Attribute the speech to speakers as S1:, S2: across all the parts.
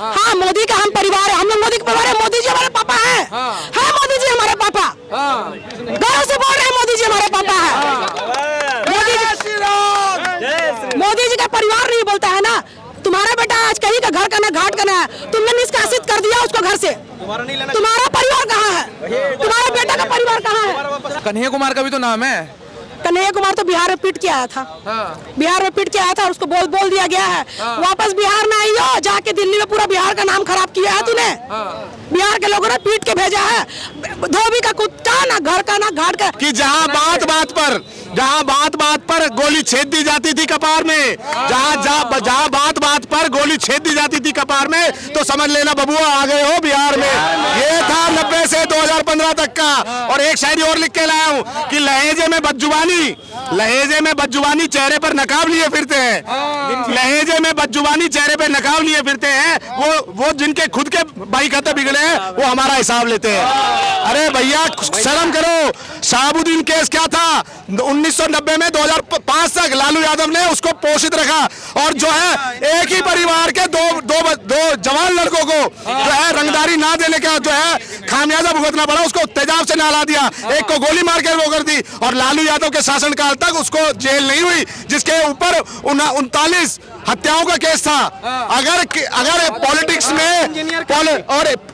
S1: हाँ, मोदी का हम परिवार है, हम लोग मोदी के परिवार है। मोदी जी हमारे पापा हैं। हाँ, मोदी जी हमारे पापा, गर्व से बोल रहे हैं, मोदी जी हमारे पापा है। मोदी जी का परिवार नहीं बोलता है ना। तुम्हारा बेटा आज कहीं का घर का ना घाट का ना है, तुमने निष्कासित कर दिया उसको घर से। तुम्हारा परिवार कहाँ है? तुम्हारा बेटा का परिवार कहाँ है?
S2: कन्हैया कुमार का भी तो नाम है।
S1: कन्हैया कुमार तो बिहार में पीट के आया था। बिहार में पीट के आया था और उसको बोल दिया गया है वापस बिहार में आइयो। जाके दिल्ली में पूरा बिहार का नाम खराब किया है तूने। बिहार के लोगों ने पीट के भेजा है। धोबी का कुत्ता, ना घर का ना घाट का।
S3: कि जहाँ बात बात पर गोली छेद दी जाती थी कपार में, जहाँ बात पर गोली छेद दी जाती थी कपार में, तो समझ लेना बबुआ आ गए हो बिहार में। ये था 90 से 2015 तक का। और एक शायरी और लिख के लाया हूँ कि लहेजे में बदजुबानी चेहरे पर नकाब लिए फिरते हैं। लहेजे में बदजुबानी चेहरे पर नकाब लिए फिरते हैं। वो जिनके खुद के भाई खाते बिगड़े हैं वो हमारा हिसाब लेते हैं। अरे भैया शर्म करो। शहाबुद्दीन केस क्या था? 1990 में 2005 तक लालू यादव ने उसको पोषित रखा और जो है एक ही परिवार के दो जवान लड़कों को जो है रंगदारी ना देने का जो है खामियाजा भुगतना पड़ा। उसको तेजाब से नहला दिया, एक को गोली मार के वो कर दी। और लालू यादव के शासनकाल तक उसको जेल नहीं हुई, जिसके ऊपर 39 हत्याओं का केस था। अगर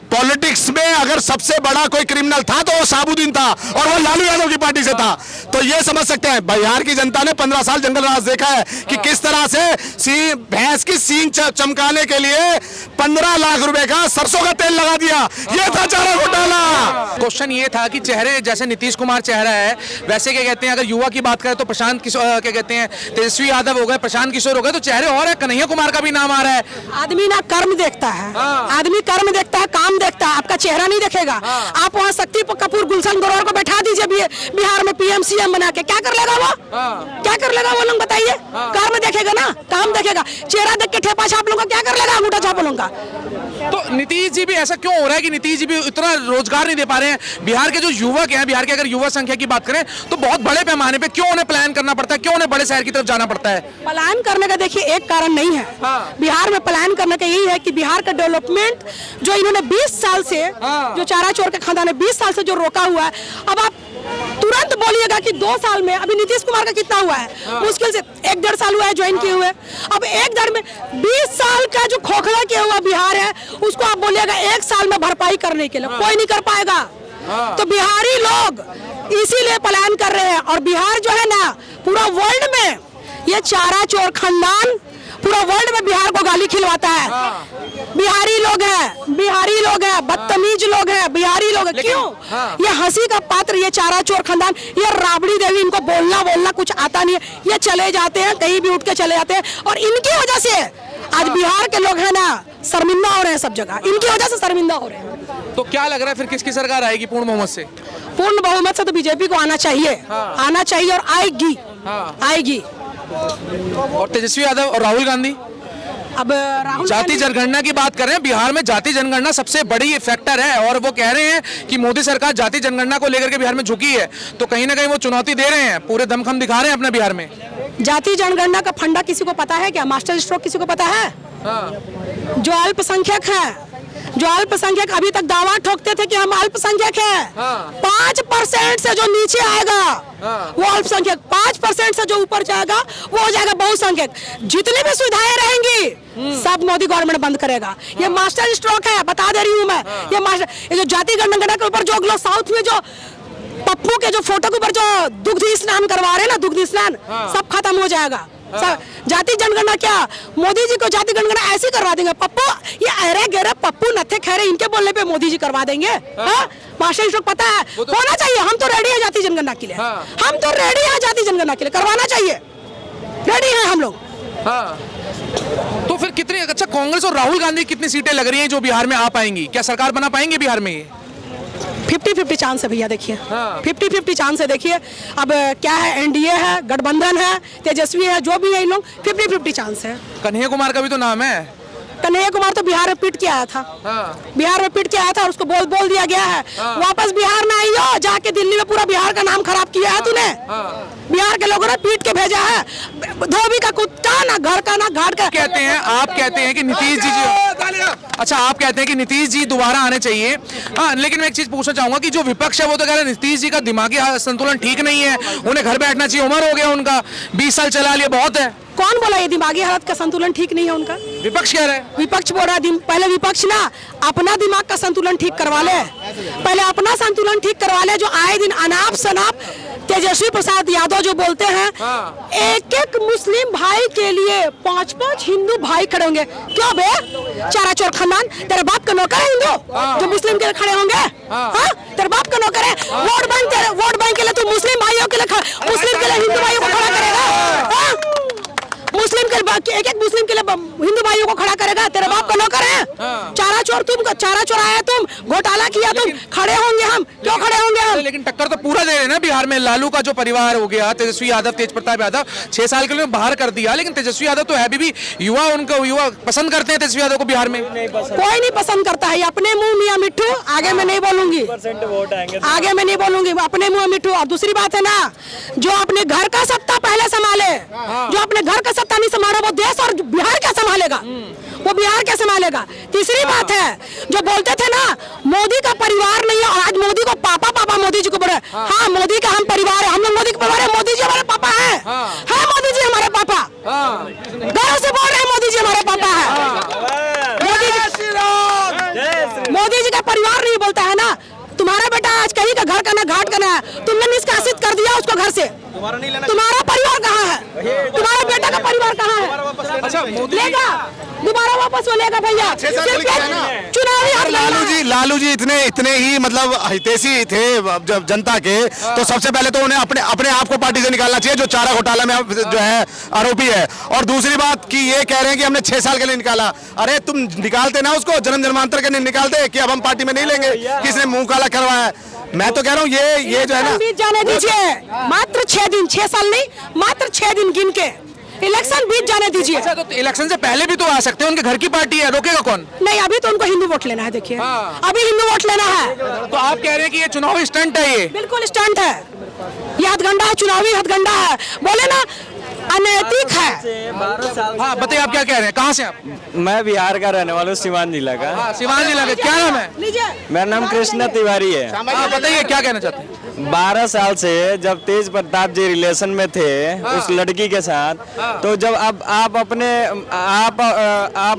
S3: पॉलिटिक्स में अगर सबसे बड़ा कोई क्रिमिनल था तो वो शहाबुद्दीन था और वो लालू यादव की पार्टी से था। तो ये समझ सकते हैं बिहार की जनता ने 15 साल जंगल राज देखा है कि किस तरह से भैंस की सींग चमकाने के लिए 15 लाख रुपए का सरसों का तेल लगा दिया। ये था चारा घोटाला।
S2: क्वेश्चन ये था कि चेहरे जैसे नीतीश कुमार चेहरा है, वैसे क्या कहते हैं अगर युवा की बात करें तो प्रशांत किशोर, क्या कहते हैं तेजस्वी यादव हो गए, प्रशांत किशोर हो गए, तो चेहरे और है। कन्हैया कुमार का भी नाम आ रहा है।
S1: आदमी ना कर्म देखता है, आदमी कर्म देखता है, काम देखता है, आपका चेहरा नहीं देखेगा। आप वहाँ शक्ति कपूर, गुलशन ग्रोवर को बैठा दीजिए बिहार में PM CM बना के, क्या कर लेगा वो? क्या कर लेगा वो लोग बताइए? कर्म देखेगा ना, काम देखेगा। चेहरा देख के ठेपा छाप लूंगा, क्या कर लेगा अंगूठा छाप लूंगा?
S2: तो नीतीश जी भी ऐसा क्यों हो रहा है कि नीतीश जी भी इतना रोजगार नहीं दे पा रहे हैं? बिहार के जो युवक हैं, बिहार के अगर युवा संख्या की बात करें तो बहुत बड़े पैमाने पे क्यों उन्हें प्लान करना पड़ता है? क्यों उन्हें बड़े शहर की तरफ जाना पड़ता है?
S1: प्लान करने का देखिए एक कारण नहीं है। बिहार में प्लान करने का यही है कि बिहार का डेवलपमेंट जो इन्होंने 20 साल से जो चारा चोर के खानदान ने 20 साल से जो रोका हुआ है, अब आप तुरंत बोलिएगा कि 2 साल में, अभी नीतीश कुमार का कितना हुआ है? मुश्किल से 1-1.5 साल हुआ है ज्वाइन किए हुए। अब 1-1.5 में 20 साल का जो खोखला किया हुआ बिहार है, उसको आप बोलिएगा 1 साल में भरपाई करने के लिए कोई नहीं कर पाएगा। तो बिहारी लोग इसीलिए प्लान कर रहे हैं। और बिहार जो है ना, पूरा वर्ल्ड में ये चारा चोर खानदान पूरा वर्ल्ड में बिहार को गाली खिलवाता है। बिहारी लोग हैं, बदतमीज लोग हैं, बिहारी लोग हैं। क्यों? ये हंसी का पात्र, ये चारा चोर खानदान, ये राबड़ी देवी, इनको बोलना कुछ आता नहीं है। ये चले जाते हैं, कहीं भी उठ के चले जाते हैं और इनकी वजह से आज बिहार के लोग हैं ना शर्मिंदा हो रहे हैं सब जगह। इनकी वजह से शर्मिंदा हो रहे हैं।
S2: तो क्या लग रहा है फिर किसकी सरकार आएगी पूर्ण बहुमत से?
S1: पूर्ण बहुमत से तो बीजेपी को आना चाहिए, आना चाहिए और आएगी।
S2: और तेजस्वी यादव और राहुल गांधी?
S1: अब राहुल
S2: जाति जनगणना की बात कर रहे हैं। बिहार में जाति जनगणना सबसे बड़ी फैक्टर है और वो कह रहे हैं कि मोदी सरकार जाति जनगणना को लेकर के बिहार में झुकी है। तो कहीं ना कहीं वो चुनौती दे रहे हैं, पूरे दमखम दिखा रहे हैं अपने बिहार में।
S1: जाति जनगणना का फंडा किसी को पता है क्या? मास्टर स्ट्रोक किसी को पता है? जो अल्पसंख्यक है, जो अल्पसंख्यक अभी तक दावा ठोकते थे कि हम अल्पसंख्यक हैं, 5% से जो नीचे आएगा वो अल्पसंख्यक, 5% से जो ऊपर जाएगा वो हो जाएगा बहुसंख्यक। जितनी भी सुविधाएं रहेंगी सब मोदी गवर्नमेंट बंद करेगा। ये मास्टर स्ट्रोक है, बता दे रही हूँ मैं। ये जो जाति जनगणना के ऊपर जो लोग साउथ में जो पप्पू के जो फोटो के ऊपर जो दुग्ध स्नान करवा रहे हैं ना, दुग्ध स्नान, सब खत्म हो जाएगा। जाति जनगणना क्या? मोदी जी को जाति जनगणना ऐसी करवा देंगे। पप्पू ये अरे गहरे पप्पू नथे खैरे, इनके बोलने पे मोदी जी करवा देंगे। मास्टर स्ट्रोक पता है, होना चाहिए। हम तो रेडी है जाति जनगणना के लिए, हम तो रेडी है जाति जनगणना के लिए, करवाना चाहिए, रेडी है हम लोग।
S2: तो फिर कितनी, अच्छा कांग्रेस और राहुल गांधी कितनी सीटें लग रही हैं जो बिहार में आ पाएंगी? क्या सरकार बना पाएंगे बिहार में?
S1: 50-50 चांस है भैया, देखिए 50-50 चांस है। देखिए अब क्या है, एनडीए है, गठबंधन है, तेजस्वी है, जो भी है इन लोग 50-50 चांस है।
S2: कन्हैया कुमार का भी तो नाम है।
S1: कन्हैया कुमार तो बिहार में पीट के आया था। बिहार में पीट के आया था और उसको बोल दिया गया है वापस बिहार में आइयो। जाके दिल्ली में पूरा बिहार का नाम खराब किया है तूने। बिहार के लोगों ने पीट के भेजा है, धोबी का कुत्ता, ना घर का ना घाट का।
S2: आप कहते हैं कि नीतीश जी अच्छा, आप कहते हैं कि नीतीश जी दोबारा आने चाहिए। हाँ, लेकिन मैं एक चीज पूछना चाहूंगा कि जो विपक्ष है वो तो कह रहा है नीतीश जी का दिमागी संतुलन ठीक नहीं है, उन्हें घर बैठना चाहिए, उम्र हो गया उनका, 20 साल चला लिया, बहुत है।
S1: कौन बोला ये दिमागी हालत का संतुलन ठीक नहीं है उनका?
S2: विपक्ष कह रहा है।
S1: विपक्ष बोल रहा है। पहले विपक्ष ना अपना दिमाग का संतुलन ठीक करवा ले, पहले अपना संतुलन ठीक करवा ले। जो आए दिन अनाप शनाप तेजस्वी प्रसाद यादव जो बोलते हैं, एक एक मुस्लिम भाई के लिए 5-5 हिंदू भाई खड़े होंगे। क्यों बे? चारा चोर खानदान, तेरे बाप का नौकर है हिंदू जो मुस्लिम के लिए खड़े होंगे? हाँ, तेरे बाप का नौकर है। वोट बैंक के लिए तू मुस्लिम भाइयों के लिए, मुस्लिम के लिए हिंदू भाइयों को खड़ा करेगा? मुस्लिम के एक मुस्लिम के लिए हिंदू भाइयों को खड़ा करेगा? तेरे बाप का नौकर है। चारा चोर आया, तुम घोटाला किया, तुम खड़े होंगे, हम क्यों खड़े होंगे हम?
S2: लेकिन टक्कर तो पूरा दे रहे हैं ना बिहार में। लालू का जो परिवार हो गया, तेजस्वी यादव, तेज प्रताप यादव 6 साल के लिए बाहर कर दिया, लेकिन तेजस्वी यादव तो है अभी भी युवा, उनको युवा पसंद करते हैं तेजस्वी यादव को बिहार में।
S1: कोई नहीं पसंद करता है, अपने मुंह मियां मिट्ठू, आगे मैं नहीं बोलूंगी, आगे मैं नहीं बोलूंगी, अपने मुंह मिट्ठू। और दूसरी बात है ना, जो अपने घर का सत्ता पहले संभाले, जो अपने घर का सत्ता नहीं संभाला वो देश और बिहार क्या संभालेगा? वो बिहार क्या संभालेगा? तीसरी बात है, जो बोलते थे ना मोदी का परिवार नहीं है, और आज मोदी को पापा मोदी जी को बोले। हाँ, मोदी का हम परिवार है, हम लोग मोदी के परिवार है, मोदी जी हमारे पापा है। हाँ, मोदी जी हमारे पापा, गर्व से बोल रहे हैं मोदी जी हमारे पापा है। मोदी जी का परिवार नहीं बोलता है ना। तुम्हारा बेटा आज कहीं का घर का ना घाट का ना है, तुमने निष्कासित कर दिया उसको घर से। तुम्हारा परिवार कहाँ है? तुम्हारे बेटा का परिवार कहाँ है?
S2: अच्छा,
S1: लेगा दोबारा वापस वो लेगा भैया। चुनावी
S3: लालू जी इतने ही मतलब हितैषी थे जब जनता के, तो सबसे पहले तो उन्हें अपने आप को पार्टी से निकालना चाहिए जो चारा घोटाला में जो है आरोपी है। और दूसरी बात कि ये कह रहे हैं कि हमने 6 साल के लिए निकाला। अरे तुम निकालते ना उसको, जन्म जन्मांतर के नहीं निकालते कि अब हम पार्टी में नहीं लेंगे, किसने मुंह काला करवाया? मैं तो कह रहा हूँ ये जो है ना,
S1: बीत जाने दीजिए, मात्र 6 दिन, 6 साल नहीं, मात्र 6 दिन गिन के इलेक्शन बीत जाने दीजिए।
S2: अच्छा, तो इलेक्शन से पहले भी तो आ सकते हैं, उनके घर की पार्टी है, रोकेगा कौन?
S1: नहीं, अभी तो उनको हिंदू वोट लेना है। देखिए, अभी हिंदू वोट लेना है।
S2: तो आप कह रहे हैं कि ये चुनावी स्टंट है? ये
S1: बिल्कुल स्टंट है, ये हथगंडा है, चुनावी हथगंडा है। बोले ना अनैतिक है।
S2: हाँ, बताइए आप क्या कह रहे हैं, कहाँ से आप?
S4: मैं बिहार का रहने वाला हूँ, सिवान जिला का।
S2: सिवान जिला का क्या नाम है?
S4: मेरा नाम कृष्णा तिवारी है।
S2: बताइए क्या कहना चाहते हैं?
S4: 12 साल से जब तेज प्रताप जी रिलेशन में थे उस लड़की के साथ, तो जब अब आप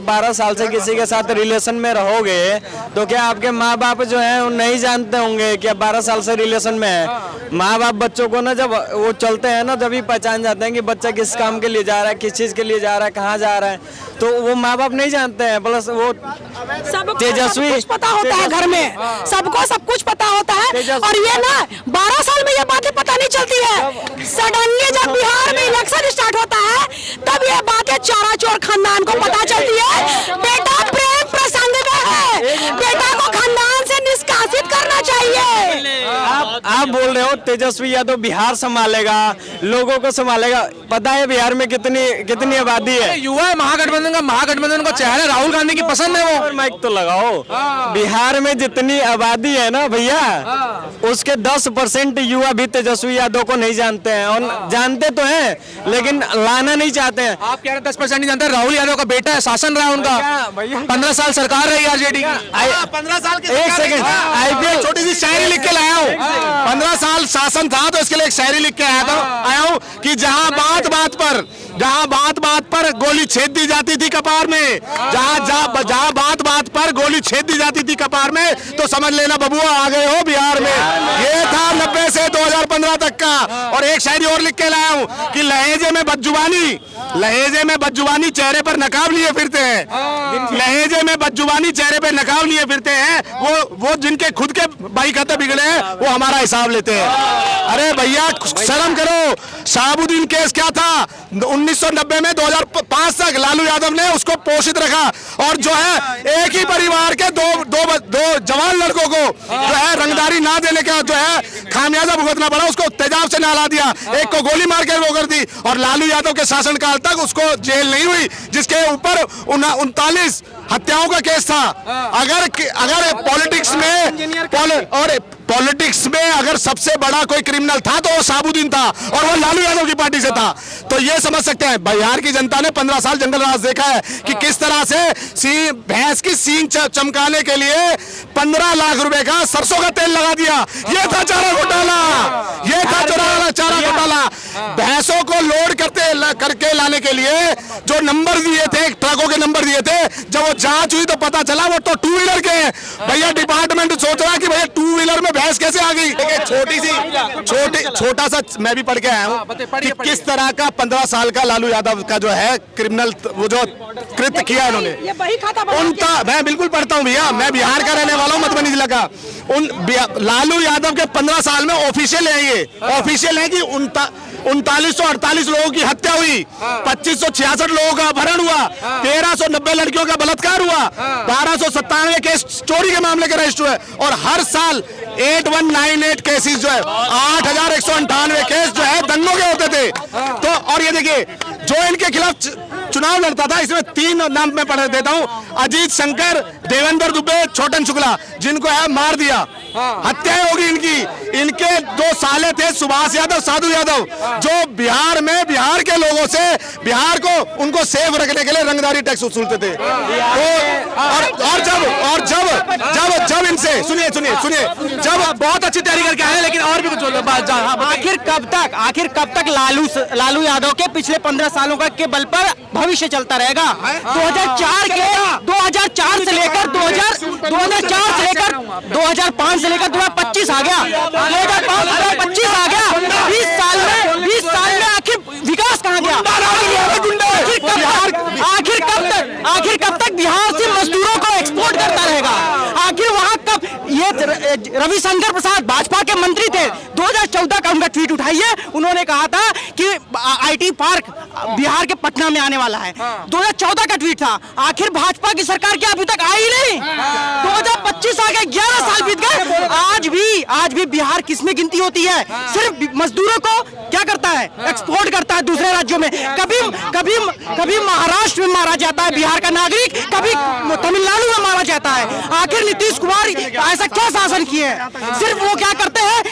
S4: 12 साल से किसी के साथ रिलेशन में रहोगे तो क्या आपके माँ बाप जो है वो नहीं जानते होंगे कि आप 12 साल से रिलेशन में है? माँ बाप बच्चों को ना जब वो चलते हैं ना, जब ही पहचान जाते हैं कि बच्चा किस काम के लिए जा रहा है, किस चीज के लिए जा रहा है, कहाँ जा रहा है, तो वो माँ बाप नहीं जानते हैं। प्लस वो तेजस्वी
S1: कुछ पता होता है घर में, सबको सब कुछ पता होता है। और ये ना 12 साल में ये बातें पता नहीं चलती है। सडनली जब बिहार में इलेक्शन स्टार्ट होता है तब ये बातें चारा चोर खानदान को पता चलती है। बेटा प्रेम प्रसंग में है, बेटा को खानदान से निष्कासित करना चाहिए।
S4: आप बोल रहे हो तेजस्वी यादव बिहार संभालेगा, लोगों को संभालेगा। पता है बिहार में कितनी आबादी है?
S2: युवा है, महागठबंधन का चेहरा राहुल गांधी की पसंद है वो।
S4: और माइक तो लगाओ। बिहार में जितनी आबादी है ना भैया, उसके 10% युवा भी तेजस्वी यादव को नहीं जानते हैं, और जानते तो हैं लेकिन लाना नहीं चाहते हैं।
S2: आप कह रहे हैं 10% नहीं जानते? राहुल यादव का बेटा है, शासन रहा उनका, 15 साल सरकार रही आरजेडी की।
S3: 15 साल के,
S4: एक सेकंड,
S3: IPL छोटी सी शायरी लिख के लाया हूँ। 15 साल शासन था तो इसके लिए एक शायरी लिख के आया हूँ कि जहाँ बात बात पर गोली छेद दी जाती थी कपार में, जहाँ बात पर गोली छेद दी जाती थी कपार में, तो समझ लेना बबुआ आ गए हो बिहार में। ये था 90 से 2015 तक का। और एक शायरी और लिख के लाया हूँ कि लहेजे में बदजुबानी चेहरे पर नकाब लिए फिरते हैं, लहेजे में बदजुबानी चेहरे पर नकाब लिए फिरते हैं, वो जिनके खुद के भाई खाते बिगड़े हैं वो हमारा हिसाब लेते हैं। अरे भैया शर्म करो। शहाबुद्दीन केस क्या था? 1990 में 2005 तक लालू यादव ने उसको पोषित रखा, और जो है एक ही परिवार के दो जवान लड़कों को जो है रंगदारी ना देने का जो है खामियाजा भुगतना पड़ा। उसको तेजाब से नहला दिया, एक को गोली मार के वो कर दी, और लालू यादव के शासनकाल तक उसको जेल नहीं हुई, जिसके ऊपर 39 हत्याओं का केस था। अगर पॉलिटिक्स में और पॉलिटिक्स में अगर सबसे बड़ा कोई क्रिमिनल था तो वो साबुद्दीन था, और वो लालू यादव की पार्टी से था। तो ये समझ सकते हैं बिहार की जनता ने 15 साल जंगल राज देखा है कि किस तरह से भैंस की सींग चमकाने के लिए 15 लाख रुपए का सरसों का तेल लगा दिया। ये था चारा घोटाला, ये था चारा घोटाला। भैंसों को लोड करके लाने के लिए जो नंबर दिए थे, ट्रकों के नंबर दिए थे, जब वो जांच हुई तो पता चला वो तो 2 व्हीलर के हैं। भैया डिपार्टमेंट सोच रहा है कि भैया 2 व्हीलर में भैंस कैसे आ गई। छोटा सा मैं भी पढ़ के आया हूँ कि किस तरह का 15 साल का लालू यादव का जो है क्रिमिनल वो जो कृत्य किया इन्होंने, उनका मैं बिल्कुल पढ़ता हूँ भैया, मैं बिहार का रहने वाला हूँ, मधुबनी जिला का। लालू यादव के 15 साल में ऑफिशियल है, ये ऑफिशियल है कि 3948 लोगों की हत्या हुई, 2566 लोगों का अपहरण हुआ, 1390 लड़कियों का बलात्कार हुआ, 1297 केस चोरी के मामले के रजिस्टर हुए, और हर साल 8198 केसेस जो है 8198 केस जो है दंगों के होते थे। तो और ये देखिए जो इनके खिलाफ चुनाव लड़ता था, इसमें 3 नाम मैं पढ़ देता हूं, अजीत शंकर, देवेंद्र दुबे, छोटन शुक्ला, जिनको है मार दिया, हत्याएं होगी इनकी। इनके 2 साले थे सुभाष यादव, साधु यादव, जो बिहार में बिहार के लोगों से बिहार को उनको सेफ रखने के लिए रंगदारी टैक्स वसूलते थे। और जब इनसे सुनिए जब
S2: बहुत अच्छी तैयारी करके आए हैं, लेकिन और भी कुछ
S5: आखिर कब तक लालू यादव के पिछले 15 सालों का के बल पर भविष्य चलता रहेगा। 2004 से लेकर 2005 से लेकर 2025 आ गया, 2025 आ गया, 20 साल में आखिर विकास कहाँ गया? आखिर कब तक बिहार से मजदूरों को एक्सपोर्ट करता रहेगा? आखिर वहाँ कब? ये रविशंकर प्रसाद भाजपा के मंत्री थे, 2014 का उनका ट्वीट उठाइए, उन्होंने कहा था कि IT पार्क बिहार के पटना में आने वाला है। 2014 का ट्वीट था। आखिर भाजपा की सरकार क्या अभी तक आई नहीं? 2025 आ गए, 11 साल बीत गए, आज भी बिहार किसमें गिनती होती है? सिर्फ मजदूरों को क्या करता है? एक्सपोर्ट करता है दूसरे राज्यों में। कभी महाराष्ट्र में मारा जाता है बिहार का नागरिक, कभी तमिलनाडु में मारा जाता है। आखिर नीतीश कुमार ऐसा क्या शासन किए हैं? सिर्फ वो क्या करते हैं,